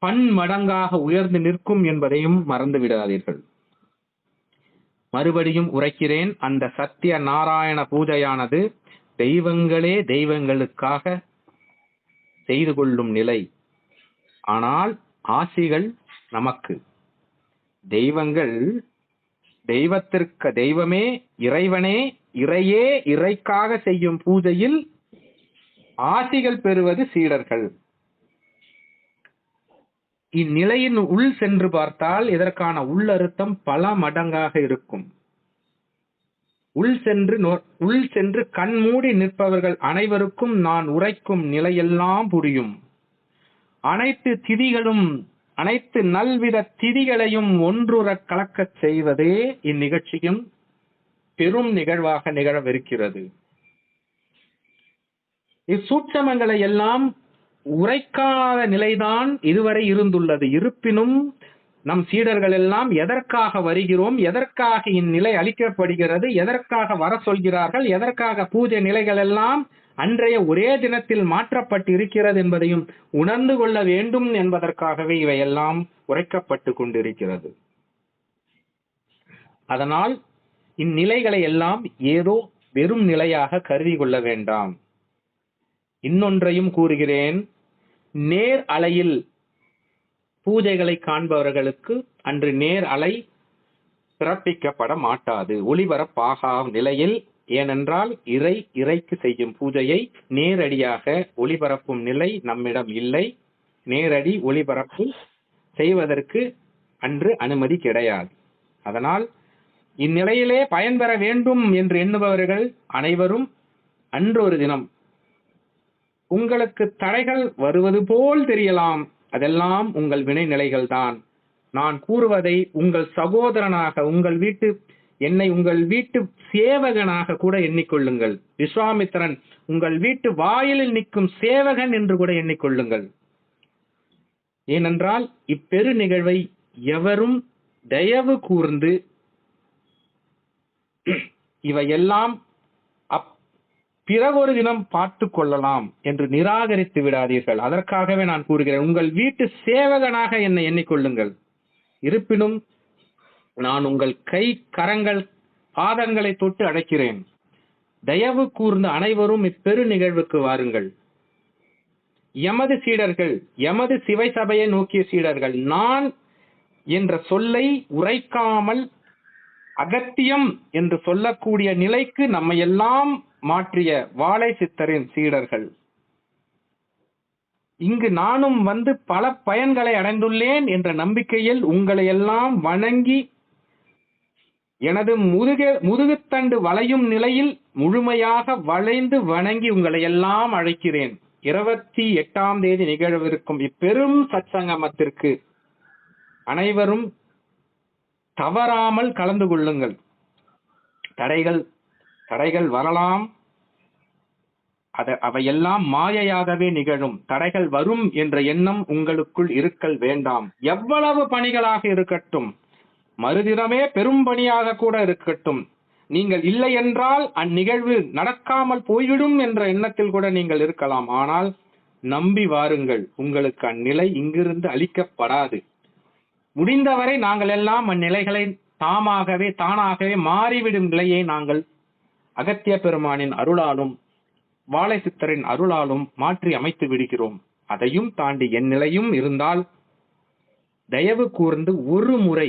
பன்மடங்காக உயர்ந்து நிற்கும் என்பதையும் மறந்து விடாதீர்கள். மறுபடியும் உரைக்கிறேன், அந்த சத்திய நாராயண பூஜையானது தெய்வங்களே தெய்வங்களுக்காக செய்து கொள்ளும் நிலை. ஆனால் ஆசிகள் நமக்கு. தெய்வங்கள் தெய்வத்திற்கு தெய்வமே இறைவனே இறையே இறைக்காக செய்யும் பூஜையில் ஆசிகள் பெறுவது சீடர்கள். இந்நிலையின் உள் சென்று பார்த்தால் இதற்கான உள்ளர்த்தம் பல மடங்காக இருக்கும். உள் சென்று கண்மூடி நிற்பவர்கள் அனைவருக்கும் நான் உரைக்கும் நிலையெல்லாம் புரியும். அனைத்து திதிகளும் அனைத்து நல்வித திதிகளையும் ஒன்றுற கலக்கச் செய்வதே இந்நிகழ்ச்சியும் பெரும் நிகழ்வாக நிகழவிருக்கிறது. இச்சூட்சமங்களை எல்லாம் உரைக்காத நிலைதான் இதுவரை இருந்துள்ளது. இருப்பினும் நம் சீடர்கள் எல்லாம் எதற்காக வருகிறோம், எதற்காக இந்நிலை அளிக்கப்படுகிறது, எதற்காக வர சொல்கிறார்கள், எதற்காக பூஜை நிலைகள் எல்லாம் அன்றைய ஒரே தினத்தில் மாற்றப்பட்டு இருக்கிறது என்பதையும் உணர்ந்து கொள்ள வேண்டும் என்பதற்காகவே இவையெல்லாம் உரைக்கப்பட்டு கொண்டிருக்கிறது. அதனால் இந்நிலைகளை எல்லாம் ஏதோ வெறும் நிலையாக கருதி கொள்ள வேண்டாம். இன்னொன்றையும் கூறுகிறேன், நேர் அலையில் பூஜைகளை காண்பவர்களுக்கு அன்று நேர் அலை பிறப்பிக்கப்பட மாட்டாது, ஒளிபரப்பாகா நிலையில். ஏனென்றால் இறைக்கு செய்யும் பூஜையை நேரடியாக ஒளிபரப்பும் நிலை நம்மிடம் இல்லை. நேரடி ஒளிபரப்பு செய்வதற்கு அன்று அனுமதி கிடையாது. அதனால் இந்நிலையிலே பயன்பெற வேண்டும் என்று எண்ணுபவர்கள் அனைவரும் அன்று ஒரு தினம் உங்களுக்கு தடைகள் வருவது போல் தெரியலாம், அதெல்லாம் உங்கள் வினை நிலைகள் தான். நான் கூறுவதை உங்கள் சகோதரனாக, என்னை உங்கள் வீட்டு சேவகனாக கூட எண்ணிக்கொள்ளுங்கள். விஸ்வாமித்திரன் உங்கள் வீட்டு வாயிலில் நிற்கும் சேவகன் என்று கூட எண்ணிக்கொள்ளுங்கள். ஏனென்றால் இப்பெரு நிகழ்வை எவரும் தயவு கூர்ந்து இவையெல்லாம் பிறகொரு தினம் பார்த்து கொள்ளலாம் என்று நிராகரித்து விடாதீர்கள். அதற்காகவே நான் கூறுகிறேன், உங்கள் வீட்டு சேவகனாக என்னை எண்ணிக்கொள்ளுங்கள். இருப்பினும் நான் உங்கள் கை கரங்கள் பாதங்களை தொட்டு அழைக்கிறேன். தயவு கூர்ந்து அனைவரும் இப்பெரு நிகழ்வுக்கு வாருங்கள். எமது சீடர்கள், எமது சிவை சபையை நோக்கிய சீடர்கள், நான் என்ற சொல்லை உரைக்காமல் அகத்தியம் என்று சொல்லக்கூடிய நிலைக்கு நம்மை எல்லாம் மாற்றிய வாழை சித்தரின் சீடர்கள். இங்கு நானும் வந்து பல பயன்களை அடைந்துள்ளேன் என்ற நம்பிக்கையில் உங்களை எல்லாம் வணங்கி எனது முதுகுத்தண்டு வளையும் நிலையில் முழுமையாக வளைந்து வணங்கி உங்களை எல்லாம் அழைக்கிறேன். 28ஆம் தேதி நிகழவிருக்கும் இப்பெரும் சத்சங்கமத்திற்கு அனைவரும் தவறாமல் கலந்து கொள்ளுங்கள். தடைகள் வரலாம், அவையெல்லாம் மாயையாகவே நிகழும். தடைகள் வரும் என்ற எண்ணம் உங்களுக்குள் இருக்கல் வேண்டாம். எவ்வளவு பணிகளாக இருக்கட்டும், மறுதினமே பெரும் பணியாக கூட இருக்கட்டும், நீங்கள் இல்லை என்றால் அந்நிகழ்வு நடக்காமல் போய்விடும் என்ற எண்ணத்தில் கூட நீங்கள் இருக்கலாம். ஆனால் நம்பி வாருங்கள், உங்களுக்கு அந்நிலை இங்கிருந்து அளிக்கப்படாது. முடிந்தவரை நாங்கள் எல்லாம் அந்நிலைகளை தானாகவே மாறிவிடும் நிலையை நாங்கள் அகத்திய பெருமானின் அருளாலும் வாழை சித்தரின் அருளாலும் மாற்றி அமைத்து விடுகிறோம். அதையும் தாண்டி என் நிலையும் இருந்தால் தயவு கூர்ந்து ஒரு முறை,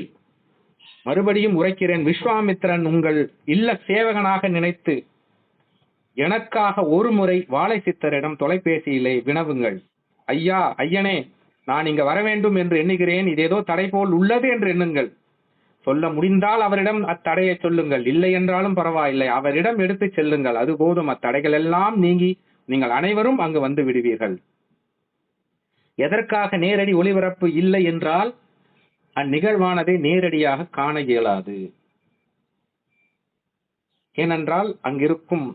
மறுபடியும் உரைக்கிறேன், விஸ்வாமித்திரன் உங்கள் இல்ல சேவகனாக நினைத்து எனக்காக ஒரு முறை வாழை சித்தரிடம் தொலைபேசியிலே வினவுங்கள். ஐயனே, நான் இங்க வர வேண்டும் என்று எண்ணுகிறேன், இது ஏதோ தடை போல் உள்ளது என்று எண்ணுங்கள். சொல்ல முடிந்தால் அவரிடம் அத்தடையை சொல்லுங்கள். இல்லை என்றாலும் பரவாயில்லை, அவரிடம் எடுத்து செல்லுங்கள். அது போதும். அத்தடைகள் எல்லாம் நீங்கி நீங்கள் அனைவரும் அங்கு வந்து விடுவீர்கள். எதற்காக நேரடி ஒளிபரப்பு இல்லை என்றால் அந்நிகழ்வானதை நேரடியாக காண இயலாது. ஏனென்றால் அங்கிருக்கும்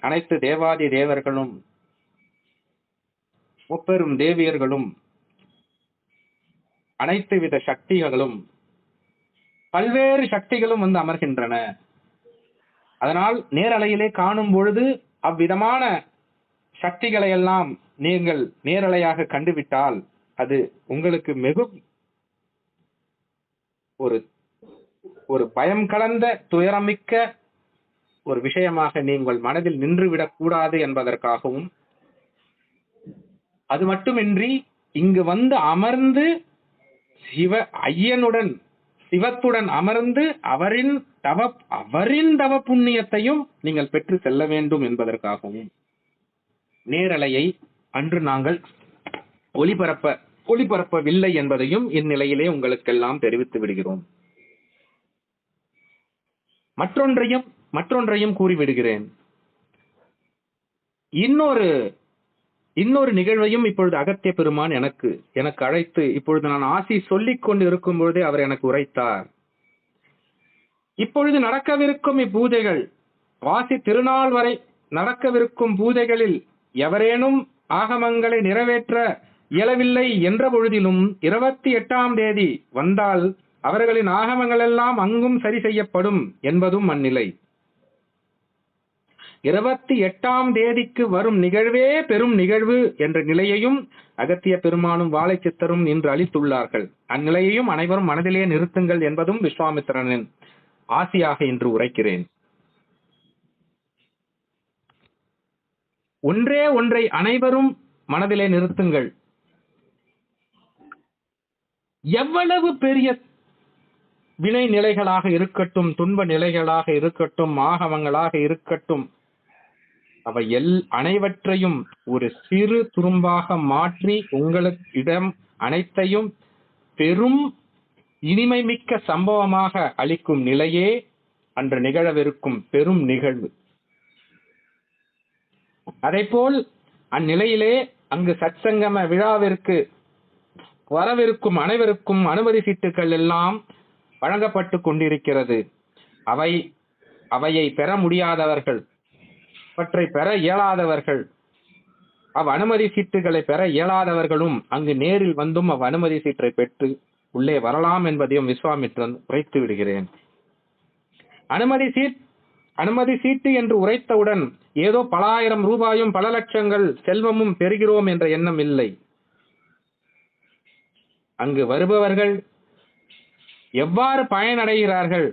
அனைத்து தேவாதி தேவர்களும் முப்பெரும் தேவியர்களும் அனைத்து வித சக்திகளும் பல்வேறு சக்திகளும் வந்து அமர்கின்றன. அதனால் நேரலையிலே காணும் பொழுது அவ்விதமான சக்திகளை எல்லாம் நீங்கள் நேரலையாக கண்டுவிட்டால் அது உங்களுக்கு மிக ஒரு ஒரு பயம் கலந்த துயரமிக்க ஒரு விஷயமாக நீங்கள் மனதில் நின்றுவிடக் கூடாது என்பதற்காகவும், அது மட்டுமின்றி இங்கு வந்து அமர்ந்து சிவத்துடன் அமர்ந்து அவரின் தவ புண்ணியத்தையும் நீங்கள் பெற்று செல்ல வேண்டும் என்பதற்காகவும் நேரலையை அன்று நாங்கள் ஒளிபரப்பவில்லை என்பதையும் இந்நிலையிலே உங்களுக்கெல்லாம் தெரிவித்து விடுகிறோம். மற்றொன்றையும் கூறிவிடுகிறேன். இன்னொரு நிகழ்வையும் இப்பொழுது அகத்திய பெருமான் எனக்கு அழைத்து, இப்பொழுது நான் ஆசி சொல்லிக் கொண்டு இருக்கும் பொழுதே அவர் எனக்கு உரைத்தார். இப்பொழுது நடக்கவிருக்கும் இப்பூஜைகள், வாசி திருநாள் வரை நடக்கவிருக்கும் பூஜைகளில் எவரேனும் ஆகமங்களை நிறைவேற்ற இயலவில்லை என்ற பொழுதிலும் 28ஆம் தேதி வந்தால் அவர்களின் ஆகமங்கள் எல்லாம் அங்கும் சரி செய்யப்படும் என்பதும் அந்நிலை. 28ஆம் தேதிக்கு வரும் நிகழ்வே பெரும் நிகழ்வு என்ற நிலையையும் அகத்திய பெருமானும் வாழைச்சித்தரும் இன்று அளித்துள்ளார்கள். அந்நிலையையும் அனைவரும் மனதிலே நிறுத்துங்கள் என்பதும் விஸ்வாமித்திரனின் ஆசியாக இன்று உரைக்கிறேன். ஒன்றை அனைவரும் மனதிலே நிறுத்துங்கள். எவ்வளவு பெரிய வினை நிலைகளாக இருக்கட்டும், துன்ப நிலைகளாக இருக்கட்டும், ஆகமங்களாக இருக்கட்டும், அவை அனைவற்றையும் ஒரு சிறு துரும்பாக மாற்றி உங்களிடம் அனைத்தையும் பெரும் இனிமை மிக்க சம்பவமாக அளிக்கும் நிலையே அன்று நிகழவிருக்கும் பெரும் நிகழ்வு. அதைப்போல் அந்நிலையிலே அங்கு சத்சங்கம விழாவிற்கு வரவிருக்கும் அனைவருக்கும் அனுமதி சீட்டுகள் எல்லாம் வழங்கப்பட்டு கொண்டிருக்கிறது. அவையை பெற முடியாதவர்கள், அவற்றை பெற இயலாதவர்கள், அனுமதி சீட்டுகளை பெற இயலாதவர்களும் அங்கு நேரில் வந்தும் அனுமதி சீட்டை பெற்று உள்ளே வரலாம் என்பதையும் விஸ்வாமித்திரன் உரைத்து விடுகிறேன். அனுமதி சீட்டு என்று உரைத்தவுடன் ஏதோ பல ஆயிரம் ரூபாயும் பல லட்சங்கள் செல்வமும் பெறுகிறோம் என்ற எண்ணம் இல்லை. அங்கு வருபவர்கள் எவ்வாறு பயனடைகிறார்கள்,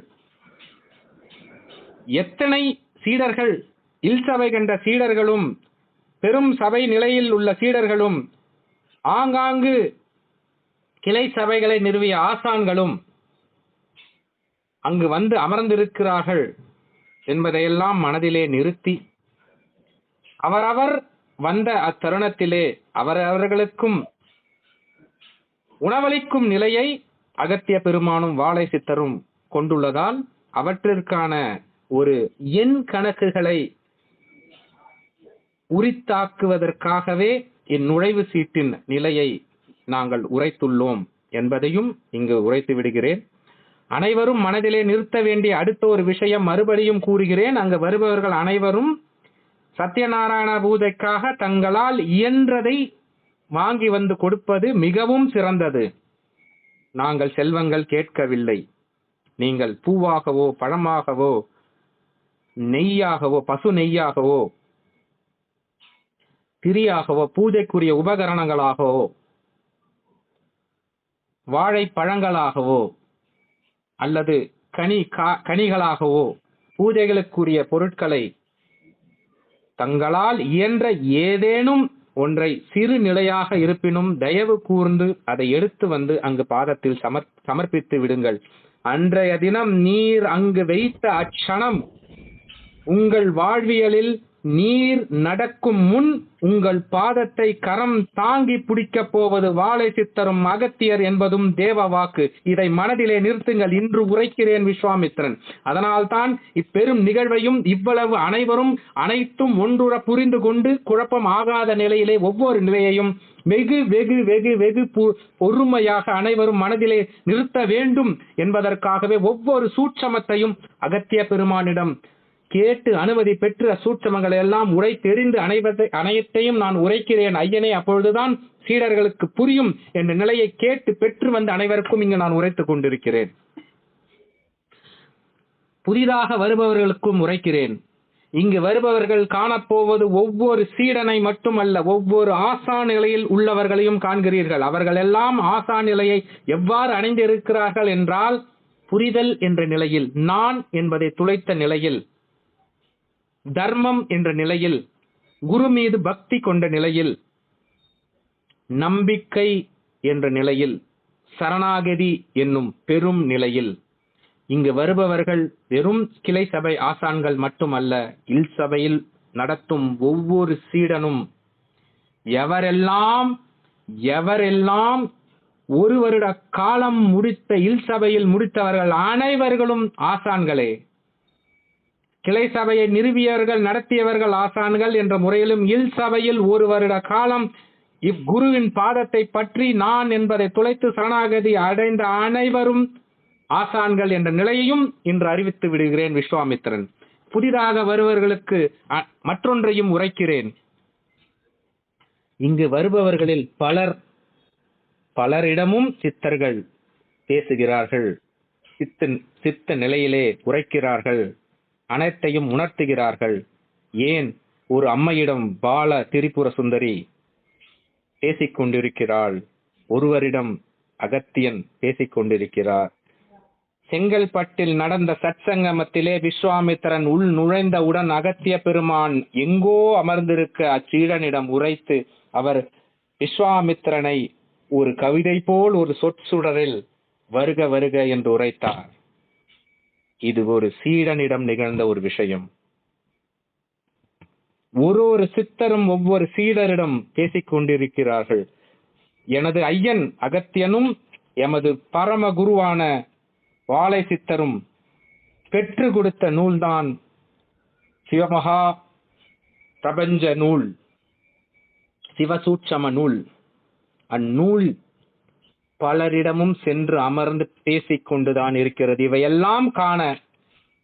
எத்தனை சீடர்கள், இல்சபை கண்ட சீடர்களும் பெரும் சபை நிலையில் உள்ள சீடர்களும் ஆங்காங்கு கிளை சபைகளை நிறுவிய ஆசான்களும் அங்கு வந்து அமர்ந்திருக்கிறார்கள் என்பதையெல்லாம் மனதிலே நிறுத்தி, அவரவர் வந்த அத்தருணத்திலே அவரவர்களுக்கும் உணவளிக்கும் நிலையை அகத்திய பெருமானும் வாழை சித்தரும் கொண்டுள்ளதால் அவற்றிற்கான ஒரு எண் கணக்குகளை உரித்தாக்குவதற்காகவே இந்நுழைவு சீட்டின் நிலையை நாங்கள் உரைத்துள்ளோம் என்பதையும் இங்கு உரைத்து விடுகிறேன். அனைவரும் மனதிலே நிறுத்த வேண்டிய அடுத்த ஒரு விஷயம் மறுபடியும் கூறுகிறேன். அங்கு வருபவர்கள் அனைவரும் சத்யநாராயண பூஜைக்காக தங்களால் இயன்றதை வாங்கி வந்து கொடுப்பது மிகவும் சிறந்தது. நாங்கள் செல்வங்கள் கேட்கவில்லை. நீங்கள் பூவாகவோ பழமாகவோ நெய்யாகவோ பசு நெய்யாகவோ திரியாகவோ பூஜைக்குரிய உபகரணங்களாகவோ வாழைப்பழங்களாகவோ அல்லது கனிகளாகவோ பூஜைகளுக்குரிய பொருட்களை தங்களால் இயன்ற ஏதேனும் ஒன்றை சிறு நிலையாக இருப்பினும் தயவு கூர்ந்து அதை எடுத்து வந்து அங்கு பாதத்தில் சமர்ப்பித்து விடுங்கள். அன்றைய தினம் நீர் அங்கு வைத்த அச்சணம் உங்கள் வாழ்வியலில் நீர் நடக்கும் முன் உங்கள் பாதத்தை கரம் தாங்கி பிடிக்கப் போவது வாழை சித்தரும் அகத்தியர் என்பதும் தேவ வாக்கு. இதை மனதிலே நிறுத்துங்கள். இன்று உரைக்கிறேன் விஸ்வாமித்திரன். அதனால்தான் இப்பெரும் நிகழ்வையும் இவ்வளவு அனைத்தும் ஒன்றுற புரிந்து கொண்டு குழப்பம் ஆகாத நிலையிலே ஒவ்வொரு நிலையையும் வெகு வெகு வெகு வெகு பொறுமையாக அனைவரும் மனதிலே நிறுத்த வேண்டும் என்பதற்காகவே ஒவ்வொரு சூட்சமத்தையும் அகத்திய பெருமானிடம் கேட்டு அனுமதி பெற்ற சூட்சமங்களை எல்லாம் உரை தெரிந்து அனைத்தையும் நான் உரைக்கிறேன் ஐயனே, அப்பொழுதுதான் சீடர்களுக்கு புரியும் என்ற நிலையை கேட்டு பெற்று வந்த அனைவருக்கும் இங்கு நான் உரைத்துக் கொண்டிருக்கிறேன். புதிதாக வருபவர்களுக்கும் உரைக்கிறேன். இங்கு வருபவர்கள் காணப்போவது ஒவ்வொரு சீடனை மட்டுமல்ல, ஒவ்வொரு ஆசான் நிலையில் உள்ளவர்களையும் காண்கிறீர்கள். அவர்கள் எல்லாம் ஆசான் நிலையை எவ்வாறு அடைந்திருக்கிறார்கள் என்றால், புரிதல் என்ற நிலையில், நான் என்பதை துளைத்த நிலையில், தர்மம் என்ற நிலையில், குரு மீது பக்தி கொண்ட நிலையில், நம்பிக்கை என்ற நிலையில், சரணாகதி என்னும் பெரும் நிலையில். இங்கு வருபவர்கள் வெறும் கிளை சபை ஆசான்கள் மட்டுமல்ல, இல் சபையில் நடத்தும் ஒவ்வொரு சீடனும் எவரெல்லாம் ஒரு வருட காலம் முடித்த இல் சபையில் முடித்தவர்கள் அனைவர்களும் ஆசான்களே. கிளை சபையை நிறுவியவர்கள், நடத்தியவர்கள் ஆசான்கள் என்ற முறையிலும், இல் சபையில் ஒரு வருட காலம் இக்குருவின் பாதத்தை பற்றி நான் என்பதை துளைத்து சரணாகதி அடைந்த அனைவரும் ஆசான்கள் என்ற நிலையையும் இன்று அறிவித்து விடுகிறேன் விஸ்வாமித்திரன். புதிதாக வருபவர்களுக்கு மற்றொன்றையும் உரைக்கிறேன். இங்கு வருபவர்களில் பலரிடமும் சித்தர்கள் பேசுகிறார்கள், சித்த நிலையிலே உரைக்கிறார்கள், அனைத்தையும் உணர்த்துகிறார்கள். ஏன் ஒரு அம்மையிடம் பால திரிபுர சுந்தரி பேசிக்கொண்டிருக்கிறாள், ஒருவரிடம் அகத்தியன் பேசிக்கொண்டிருக்கிறார். செங்கல்பட்டில் நடந்த சற்சங்கமத்திலே விஸ்வாமித்திரன் உள் நுழைந்தவுடன் அகத்திய பெருமான் எங்கோ அமர்ந்திருக்க அச்சீடனிடம் உரைத்து அவர் விஸ்வாமித்திரனை ஒரு கவிதை போல் ஒரு சொற்சுடரில் வருக வருக என்று உரைத்தார். இது ஒரு சீடனிடம் நிகழ்ந்த ஒரு விஷயம். ஒரு சித்தரும் ஒவ்வொரு சீடரிடம் பேசிக் கொண்டிருக்கிறார்கள். எனது ஐயன் அகத்தியனும் எமது பரம குருவான வாழை சித்தரும் பெற்று கொடுத்த நூல்தான் சிவமகா பிரபஞ்ச நூல், சிவசூட்சம நூல். அந்நூல் பலரிடமும் சென்று அமர்ந்து பேசிக் கொண்டுதான் இருக்கிறது. இவையெல்லாம் காண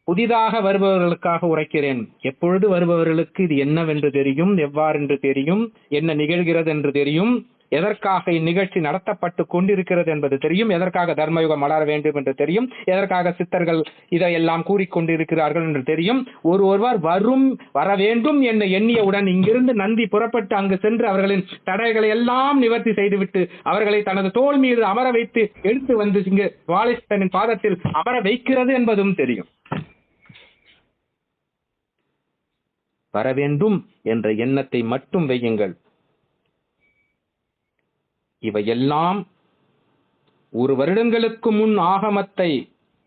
புதிதாக வருபவர்களுக்காக உரைக்கிறேன். எப்பொழுது வருபவர்களுக்கு இது என்னவென்று தெரியும், எவ்வாறென்று தெரியும், என்ன நிகழ்கிறது என்று தெரியும், எதற்காக இந்நிகழ்ச்சி நடத்தப்பட்டு கொண்டிருக்கிறது என்பது தெரியும், எதற்காக தர்மயுகம் மலர வேண்டும் என்று தெரியும், எதற்காக சித்தர்கள் இதையெல்லாம் கூறிக்கொண்டிருக்கிறார்கள் என்று தெரியும். ஒருவர் வர வேண்டும் என்று எண்ணியவுடன் இங்கிருந்து நந்தி புறப்பட்டு அங்கு சென்று அவர்களின் தடைகளை எல்லாம் நிவர்த்தி செய்துவிட்டு அவர்களை தனது தோள் மீது அமர வைத்து எடுத்து வந்து இங்கு வாழைத்தனின் பாதத்தில் அமர வைக்கிறது என்பதும் தெரியும். வர வேண்டும் என்ற எண்ணத்தை மட்டும் வையுங்கள். இவையெல்லாம் ஒரு வருடங்களுக்கு முன் ஆகமத்தை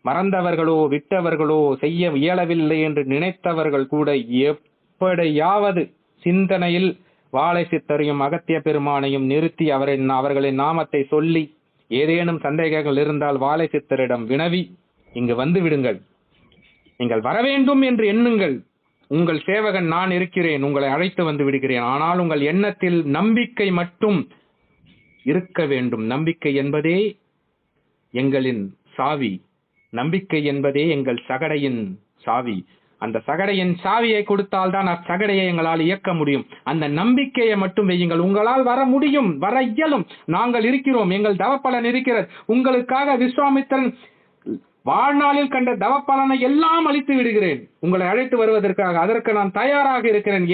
மறந்தவர்களோ விட்டவர்களோ செய்ய இயலவில்லை என்று நினைத்தவர்கள் கூட எப்படியாவது சிந்தனையில் வாழை சித்தரையும் அகத்திய பெருமானையும் நிறுத்தி அவர்களின் நாமத்தை சொல்லி ஏதேனும் சந்தேகங்கள் இருந்தால் வாழை சித்தரிடம் வினவி இங்கு வந்து விடுங்கள். நீங்கள் வர வேண்டும் என்று எண்ணுங்கள். உங்கள் சேவகன் நான் இருக்கிறேன், உங்களை அழைத்து வந்து விடுகிறேன். ஆனால் உங்கள் எண்ணத்தில் நம்பிக்கை மட்டும் இருக்க வேண்டும். நம்பிக்கை என்பதே எங்களின் சாவி, நம்பிக்கை என்பதே எங்கள் சகடையின் சாவி. அந்த சகடையின் சாவியை கொடுத்தால்தான் அச்சகடையை எங்களால் இயக்க முடியும். அந்த நம்பிக்கையை மட்டும் வையுங்கள். உங்களால் வர முடியும், வர இயலும். நாங்கள் இருக்கிறோம், எங்கள் தவப்பலன் இருக்கிறது. உங்களுக்காக விஸ்வாமித்திரன் வாழ்நாளில் கண்ட தவப்பலனை எல்லாம் அளித்து விடுகிறேன் உங்களை அழைத்து வருவதற்காக. அதற்கு நான் தயாராக இருக்கிறேன்.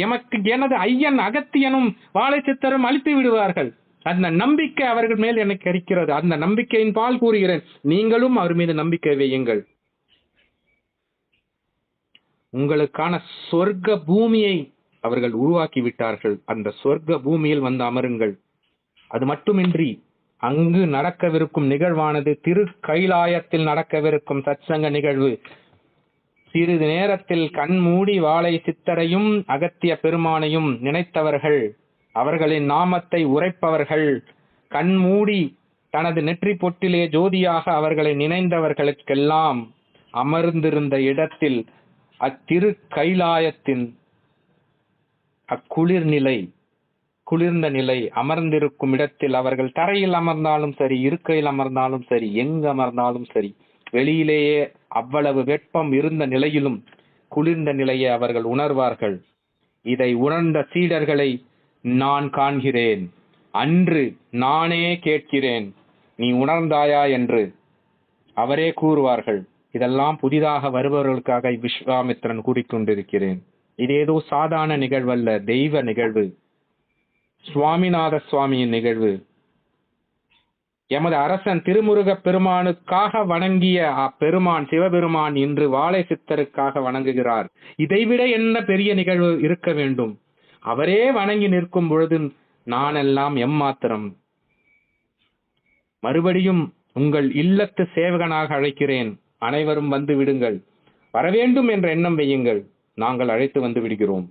எமக்கு எனது ஐயன் அகத்தியனும் வாழை சித்தரும் அளித்து விடுவார்கள். அந்த நம்பிக்கை அவர்கள் மேல் எனக்கு இருக்கிறது. அந்த நம்பிக்கையின் பால் கூறுகிறேன், நீங்களும் அவர் மீது நம்பிக்கை வையுங்கள். உங்களுக்கான சொர்க்க பூமியை அவர்கள் உருவாக்கி விட்டார்கள். அந்த சொர்க்க பூமியில் வந்து அமருங்கள். அது மட்டுமின்றி அங்கு நடக்கவிருக்கும் நிகழ்வானது திரு கைலாயத்தில் நடக்கவிருக்கும் சத்சங்க நிகழ்வு. சிறிது நேரத்தில் கண் மூடி வாழை சித்தரையும் அகத்திய பெருமானையும் நினைத்தவர்கள், அவர்களின் நாமத்தை உரைப்பவர்கள், கண் மூடி தனது நெற்றி பொட்டிலே ஜோதியாக அவர்களை நினைந்தவர்களுக்கெல்லாம் அமர்ந்திருந்த இடத்தில் அத்திரு கைலாயத்தின் குளிர்ந்த நிலை அமர்ந்திருக்கும் இடத்தில் அவர்கள் தரையில் அமர்ந்தாலும் சரி, இருக்கையில் அமர்ந்தாலும் சரி, எங்கு அமர்ந்தாலும் சரி, வெளியிலேயே அவ்வளவு வெப்பம் இருந்த நிலையிலும் குளிர்ந்த நிலையை அவர்கள் உணர்வார்கள். இதை உணர்ந்த சீடர்களை நான் காண்கிறேன். அன்று நானே கேட்கிறேன், நீ உணர்ந்தாயா என்று அவரே கூறுவார்கள். இதெல்லாம் புதிதாக வருபவர்களுக்காக விஸ்வாமித்திரன் கூறிக்கொண்டிருக்கிறேன். இது ஏதோ சாதாரண நிகழ்வல்ல, தெய்வ நிகழ்வு, சுவாமிநாத சுவாமியின் நிகழ்வு. எமது அரசன் திருமுருகப் பெருமானுக்காக வணங்கிய அப்பெருமான் சிவபெருமான் இன்று வாழை சித்தருக்காக வணங்குகிறார். இதைவிட என்ன பெரிய நிகழ்வு இருக்க வேண்டும்? அவரே வணங்கி நிற்கும் பொழுது நானெல்லாம் எம்மாத்திரம்? மறுபடியும் உங்கள் இல்லத்து சேவகனாக அழைக்கிறேன். அனைவரும் வந்து விடுங்கள். வரவேண்டும் என்ற எண்ணம் வையுங்கள். நாங்கள் அழைத்து வந்து விடுகிறோம்.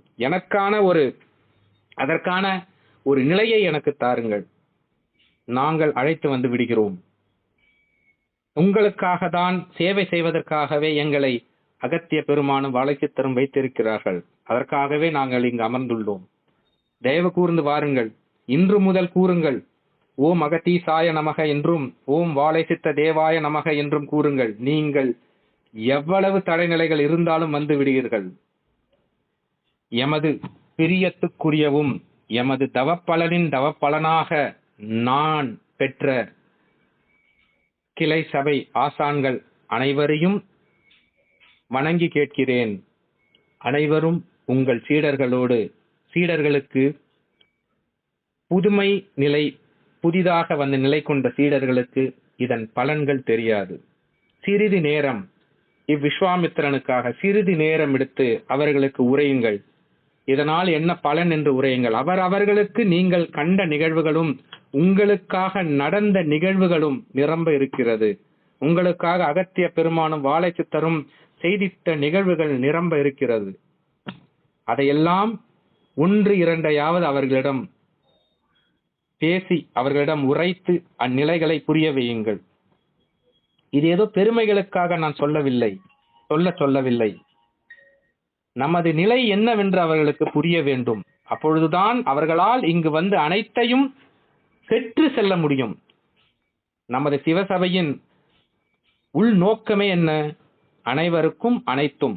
அதற்கான ஒரு நிலையை எனக்கு தாருங்கள். நாங்கள் அழைத்து வந்து விடுகிறோம். உங்களுக்காக தான், சேவை செய்வதற்காகவே எங்களை அகத்திய பெருமானும் வாழைச்சித்தரும் வைத்திருக்கிறார்கள். அதற்காகவே நாங்கள் இங்கு அமர்ந்துள்ளோம். தயவு கூர்ந்து வாருங்கள். இன்று முதல் கூறுங்கள், ஓம் அகத்தீசாய நமக என்றும் ஓம் வாழைச்சித்த தேவாய நமக என்றும் கூறுங்கள். நீங்கள் எவ்வளவு தடைநிலைகள் இருந்தாலும் வந்து விடுவீர்கள். எமது பிரியத்துக்குரியவும் எமது தவப்பலனின் தவப்பலனாக நான் பெற்ற கிளை சபை ஆசான்கள் அனைவரையும் வணங்கி கேட்கிறேன். அனைவரும் உங்கள் சீடர்களுக்கு புதுமை நிலை, புதிதாக வந்து நிலை கொண்ட சீடர்களுக்கு இதன் பலன்கள் தெரியாது. சிறிது நேரம் இவ்விஸ்வாமித்திரனுக்காக சிறிது நேரம் எடுத்து அவர்களுக்கு உரையுங்கள். இதனால் என்ன பலன் என்று உரையுங்கள். அவர்களுக்கு நீங்கள் கண்ட நிகழ்வுகளும் உங்களுக்காக நடந்த நிகழ்வுகளும் நிரம்ப இருக்கிறது. உங்களுக்காக அகத்திய பெருமானும் வாழைச்சித்தரும் செய்திட்ட நிகழ்வுகள் நிரம்ப இருக்கிறது. அதையெல்லாம் ஒன்று இரண்டையாவது அவர்களிடம் பேசி அவர்களிடம் உரைத்து அந்நிலைகளை புரிய வையுங்கள். இது ஏதோ பெருமைகளுக்காக நான் சொல்லவில்லை. நமது நிலை என்னவென்று அவர்களுக்கு புரிய வேண்டும். அப்பொழுதுதான் அவர்களால் இங்கு வந்து அனைத்தையும் பெற்று செல்ல முடியும். நமது சிவசபையின் உள்நோக்கமே என்ன? அனைவருக்கும் அனைத்தும்.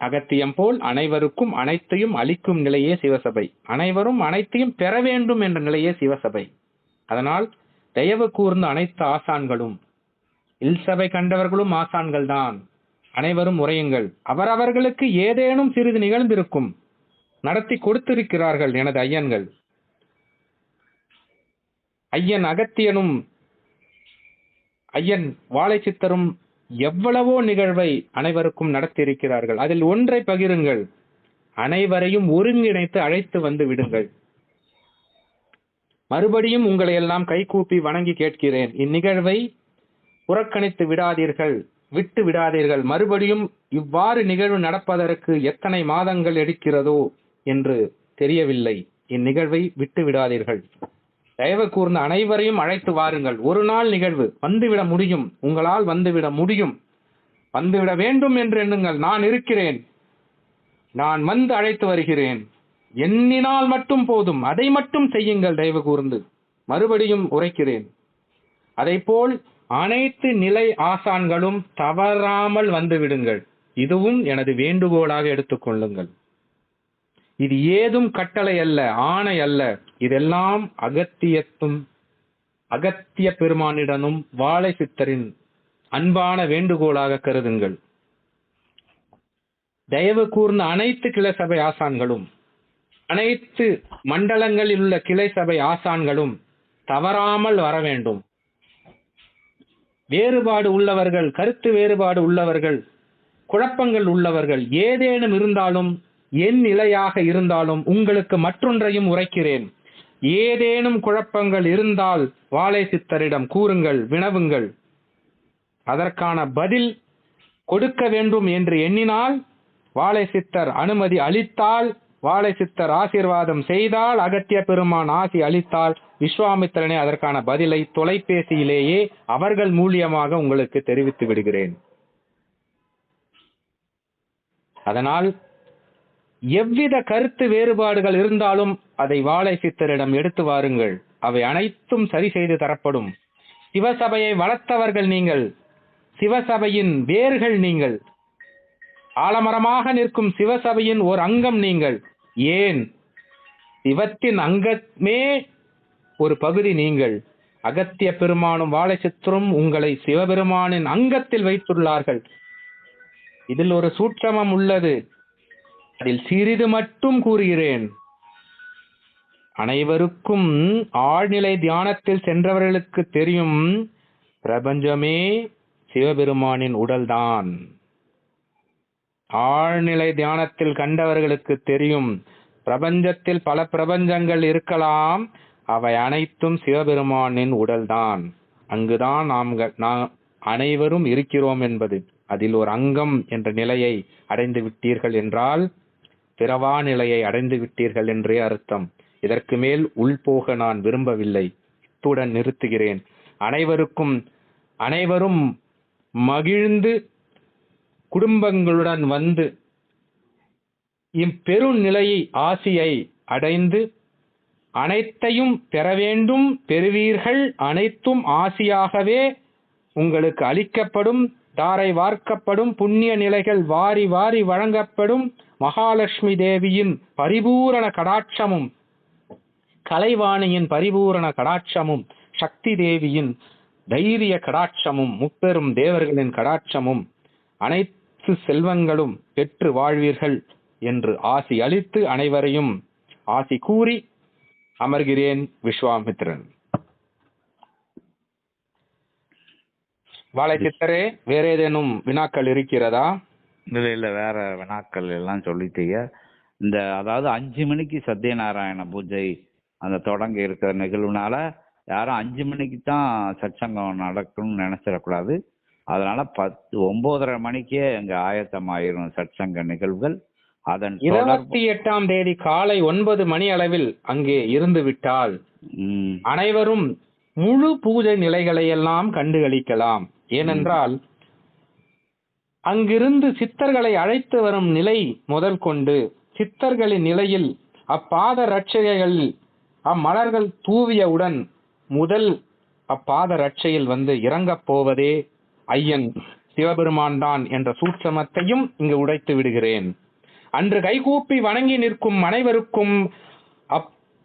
அகத்தியம் போல் அனைவருக்கும் அனைத்தையும் அளிக்கும் நிலையே சிவசபை. அனைவரும் அனைத்தையும் பெற வேண்டும் என்ற நிலையே சிவசபை. அதனால் தயவு கூர்ந்த அனைத்து ஆசான்களும், இல்சபை கண்டவர்களும் ஆசான்கள் தான், அனைவரும் உரையுங்கள். அவரவர்களுக்கு ஏதேனும் சிறிது நிகழ்ந்திருக்கும், நடத்தி கொடுத்திருக்கிறார்கள் எனது ஐயன்கள். ஐயன் அகத்தியனும் ஐயன் வாழைச்சித்தரும் எவ்வளவோ நிகழ்வை அனைவருக்கும் நடத்தியிருக்கிறார்கள். அதில் ஒன்றை பகிருங்கள். அனைவரையும் ஒருங்கிணைத்து அழைத்து வந்து விடுங்கள். மறுபடியும் உங்களை எல்லாம் கைகூப்பி வணங்கி கேட்கிறேன். இந்நிகழ்வை புறக்கணித்து விட்டு விடாதீர்கள். மறுபடியும் இவ்வாறு நிகழ்வு நடப்பதற்கு எத்தனை மாதங்கள் எடுக்கிறதோ என்று தெரியவில்லை. இந்நிகழ்வை விட்டு விடாதீர்கள். தயவு கூர்ந்து அனைவரையும் அழைத்து வாருங்கள். ஒரு நாள் நிகழ்வு வந்துவிட முடியும். உங்களால் வந்துவிட முடியும். வந்துவிட வேண்டும் என்று எண்ணுங்கள். நான் இருக்கிறேன். நான் வந்து அழைத்து வருகிறேன். எண்ணினால் மட்டும் போதும். அதை மட்டும் செய்யுங்கள். தயவு கூர்ந்து மறுபடியும் உரைக்கிறேன். அதைப்போல் அனைத்து நிலை ஆசான்களும் தவறாமல் வந்து விடுங்கள். இதுவும் எனது வேண்டுகோளாக எடுத்துக்கொள்ளுங்கள். இது ஏதும் கட்டளை அல்ல, ஆணை அல்ல. இதெல்லாம் அகத்திய பெருமானிடனும் வாழை சித்தரின் அன்பான வேண்டுகோளாக கருதுங்கள். தயவு கூர்ந்த அனைத்து கிளை சபை ஆசான்களும், அனைத்து மண்டலங்களில் உள்ள கிளை சபை ஆசான்களும் தவறாமல் வர வேண்டும். வேறுபாடு உள்ளவர்கள், கருத்து வேறுபாடு உள்ளவர்கள், குழப்பங்கள் உள்ளவர்கள் ஏதேனும் இருந்தாலும், என் நிலையாக இருந்தாலும் உங்களுக்கு மற்றொன்றையும் உரைக்கிறேன். ஏதேனும் குழப்பங்கள் இருந்தால் வாழை சித்தரிடம் கூறுங்கள், வினவுங்கள். அதற்கான பதில் கொடுக்க வேண்டும் என்று எண்ணினால், வாழை சித்தர் அனுமதி அளித்தால், வாழை சித்தர் ஆசீர்வாதம் செய்தால், அகத்திய பெருமான் ஆசி அளித்தால், விஸ்வாமித்திரனே அதற்கான பதிலை தொலைபேசியிலேயே அவர்கள் மூலியமாக உங்களுக்கு தெரிவித்து விடுகிறேன். அதனால் எவ்வித கருத்து வேறுபாடுகள் இருந்தாலும் அதை வாழை சித்தரிடம் எடுத்து வாருங்கள். அவை அனைத்தும் சரி செய்து தரப்படும். சிவசபையை வளர்த்தவர்கள் நீங்கள். சிவசபையின் வேர்கள் நீங்கள். ஆலமரமாக நிற்கும் சிவசபையின் ஒரு அங்கம் நீங்கள். ஏன், சிவத்தின் அங்கமே ஒரு பகுதி நீங்கள். அகத்திய பெருமானும் வாழைச்சித்தரும் உங்களை சிவபெருமானின் அங்கத்தில் வைத்துள்ளார்கள். இதில் ஒரு சூட்சமம் உள்ளது, அதில் சிறிது மட்டும் கூறுகிறேன். அனைவருக்கும் ஆழ்நிலை தியானத்தில் சென்றவர்களுக்கு தெரியும், பிரபஞ்சமே சிவபெருமானின் உடல்தான். ஆழ்நிலை தியானத்தில் கண்டவர்களுக்கு தெரியும், பிரபஞ்சத்தில் பல பிரபஞ்சங்கள் இருக்கலாம், அவை அனைத்தும் சிவபெருமானின் உடல்தான். அங்குதான் நாம் அனைவரும் இருக்கிறோம் என்பது. அதில் ஒரு அங்கம் என்ற நிலையை அடைந்து விட்டீர்கள் என்றால் பிறவா நிலையை அடைந்து விட்டீர்கள் என்றே அர்த்தம். இதற்கு மேல் உள்போக நான் விரும்பவில்லை. இத்துடன் நிறுத்துகிறேன். அனைவரும் மகிழ்ந்து குடும்பங்களுடன் வந்து இப்பெருநிலையை ஆசியை அடைந்து அனைத்தையும் பெற வேண்டும், பெறுவீர்கள். அனைத்தும் ஆசியாகவே உங்களுக்கு அளிக்கப்படும், தாரை வார்க்கப்படும், புண்ணிய நிலைகள் வாரி வாரி வழங்கப்படும். மகாலட்சுமி தேவியின் பரிபூரண கடாட்சமும், கலைவாணியின் பரிபூரண கடாட்சமும், சக்தி தேவியின் தைரிய கடாட்சமும், முப்பெரும் தேவர்களின் கடாட்சமும், அனைத்து செல்வங்களும் பெற்று வாழ்வீர்கள் என்று ஆசி அளித்து அனைவரையும் ஆசி கூறி அமர்கிறேன். விஸ்வாமித்திரன். வாழைச்சித்தரே, வேற ஏதேனும் வினாக்கள் இருக்கிறதா? இல்ல, வேற வினாக்கள் எல்லாம் சொல்லிட்டீங்க. இந்த அதாவது 5 மணிக்கு சத்யநாராயண பூஜை அந்த தொடங்க இருக்கிற நிகழ்வுனால யாரும் 5 மணிக்கு தான் சத்சங்கம் நடக்கணும்னு நினைச்சிடக்கூடாது. அதனால 9:30 மணிக்கே அங்க ஆயத்தமாயிரும் சத்சங்க நிகழ்வுகள். அதன் 28ஆம் தேதி காலை 9 மணி அளவில் அங்கே இருந்து விட்டால் அனைவரும் முழு பூஜை நிலைகளை எல்லாம் கண்டுகளிக்கலாம். ஏனென்றால் அங்கிருந்து சித்தர்களை அழைத்து வரும் நிலை முதல் கொண்டு சித்தர்களின் நிலையில் அப்பாத ரட்சைகளில் அம்மலர்கள் தூவியவுடன் முதல் அப்பாத ரட்சையில் வந்து இறங்கப் போவதே ஐயன் சிவபெருமான் தான் என்ற சூட்சமத்தையும் இங்கு உடைத்து விடுகிறேன். அன்று கைகூப்பி வணங்கி நிற்கும் அனைவருக்கும்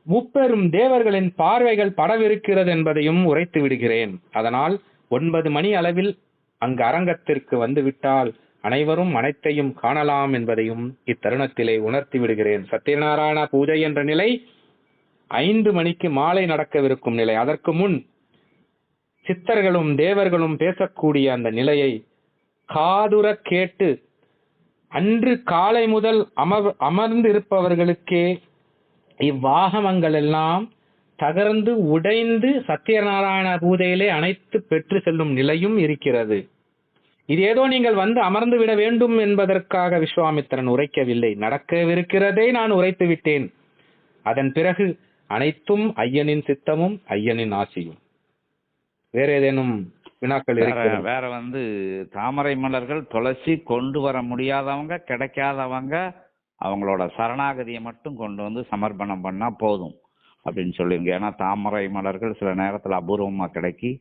முப்பெரும் தேவர்களின் பார்வைகள் படவிருக்கிறது என்பதையும் உரைத்து விடுகிறேன். அதனால் 9 மணி அளவில் அங்கு அரங்கத்திற்கு வந்துவிட்டால் அனைவரும் அனைத்தையும் காணலாம் என்பதையும் இத்தருணத்திலே உணர்த்தி விடுகிறேன். சத்யநாராயண பூஜை என்ற நிலை 5 மணிக்கு மாலை நடக்கவிருக்கும் நிலை. அதற்கு முன் சித்தர்களும் தேவர்களும் பேசக்கூடிய அந்த நிலையை காதுர கேட்டு அன்று காலை முதல் அமர்ந்திருப்பவர்களுக்கே இவ்வாகமங்கள் எல்லாம் தகர்ந்து உடைந்து சத்யநாராயண பூஜையிலே அனைத்து பெற்று செல்லும் நிலையும் இருக்கிறது. இது ஏதோ நீங்கள் வந்து அமர்ந்து விட வேண்டும் என்பதற்காக விஸ்வாமித்திரன் உரைக்கவில்லை. நடக்கவிருக்கிறதை நான் உரைத்து விட்டேன். அதன் பிறகு அனைத்தும் ஐயனின் சித்தமும் ஐயனின் ஆசியும். வேற ஏதேனும் வினாக்கள் இருக்கிறது? வேற தாமரை மலர்கள் துளசி கொண்டு வர முடியாதவங்க, கிடைக்காதவங்க அவங்களோட சரணாகதியை மட்டும் கொண்டு வந்து சமர்ப்பணம் பண்ணா போதும் அப்படின்னு சொல்லுங்க. ஏன்னா தாமரை மலர்கள் சில நேரத்துல அபூர்வமா கிடைக்கி,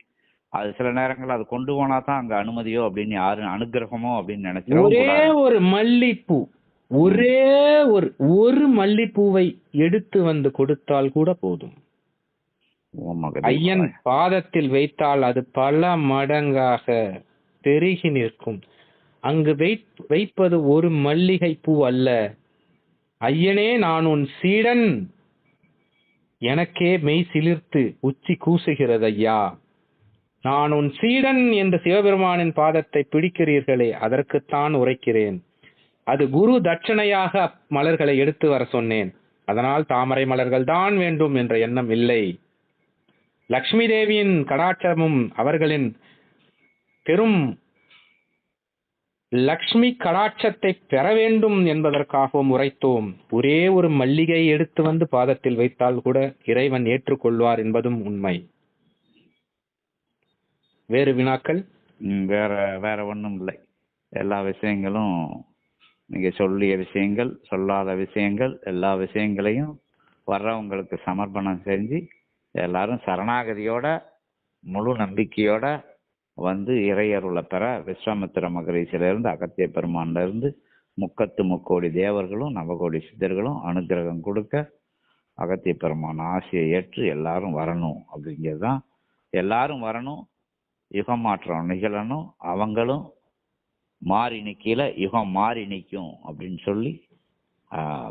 அது சில நேரங்கள் அது கொண்டு போனா தான் அங்க அனுமதியோ அப்படின்னு யாரும் அனுகிரகமோ அப்படின்னு நினைச்சு ஒரே ஒரு மல்லிப்பூ, ஒரே ஒரு மல்லிப்பூவை எடுத்து வந்து கொடுத்தால் கூட போதும். ஐயன் பாதத்தில் வைத்தால் அது பல மடங்காக பெருகி நிற்கும். அங்கு வைப்பது ஒரு மல்லிகை பூ அல்ல. ஐயனே, நான் உன் சீடன், எனக்கே மெய் சிலிர்த்து உச்சி கூசுகிறது ஐயா, நான் உன் சீடன் என்று சிவபெருமானின் பாதத்தை பிடிக்கிறீர்களே, அதற்குத்தான் உரைக்கிறேன். அது குரு தட்சணையாக மலர்களை எடுத்து வர சொன்னேன். அதனால் தாமரை மலர்கள் தான் வேண்டும் என்ற எண்ணம் இல்லை. லக்ஷ்மி தேவியின் கடாட்சமும் அவர்களின் பெரும் லக்ஷ்மி கடாட்சத்தை பெற வேண்டும் என்பதற்காகவும் உரைத்தோம். ஒரே ஒரு மல்லிகை எடுத்து வந்து பாதத்தில் வைத்தால் கூட இறைவன் ஏற்றுக்கொள்வார் என்பதும் உண்மை. வேறு வினாக்கள்? வேற ஒன்றும் இல்லை. எல்லா விஷயங்களும் நீங்க சொல்லிய விஷயங்கள், சொல்லாத விஷயங்கள், எல்லா விஷயங்களையும் வர்றவங்களுக்கு சமர்ப்பணம் செஞ்சு எல்லாரும் சரணாகதியோட முழு நம்பிக்கையோட இறையருளை பெற விஸ்வாமித்திர மகரிஷிலிருந்து அகத்திய பெருமான்ல இருந்து முக்கோடி தேவர்களும் நவகோடி சித்தர்களும் அனுகிரகம் கொடுக்க அகத்திய பெருமான் ஆசையை ஏற்று எல்லாரும் வரணும் அப்படிங்கிறதுதான் எல்லாரும் வரணும், யுக மாற்றம் நிகழணும், அவங்களும் மாறி நிக்கல, யுகம் மாறி நிற்கும் அப்படின்னு சொல்லி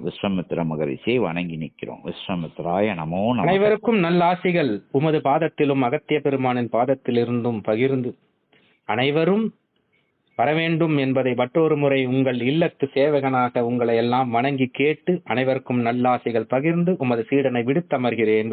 விஸ்வாமித்திர மகரிஷியை வணங்கி நிற்கிறோம். விஸ்வாமித்ராய நமோ நமः. அனைவருக்கும் நல்ல ஆசிகள் உமது பாதத்திலும் அகத்திய பெருமானின் பாதத்தில் இருந்தும் பகிர்ந்து அனைவரும் வரவேண்டும் என்பதை மற்றொரு முறை உங்கள் இல்லத்து சேவகனாக உங்களை எல்லாம் வணங்கி கேட்டு அனைவருக்கும் நல்லாசிகள் பகிர்ந்து உமது சீடனை விடுத்தமர்கிறேன்.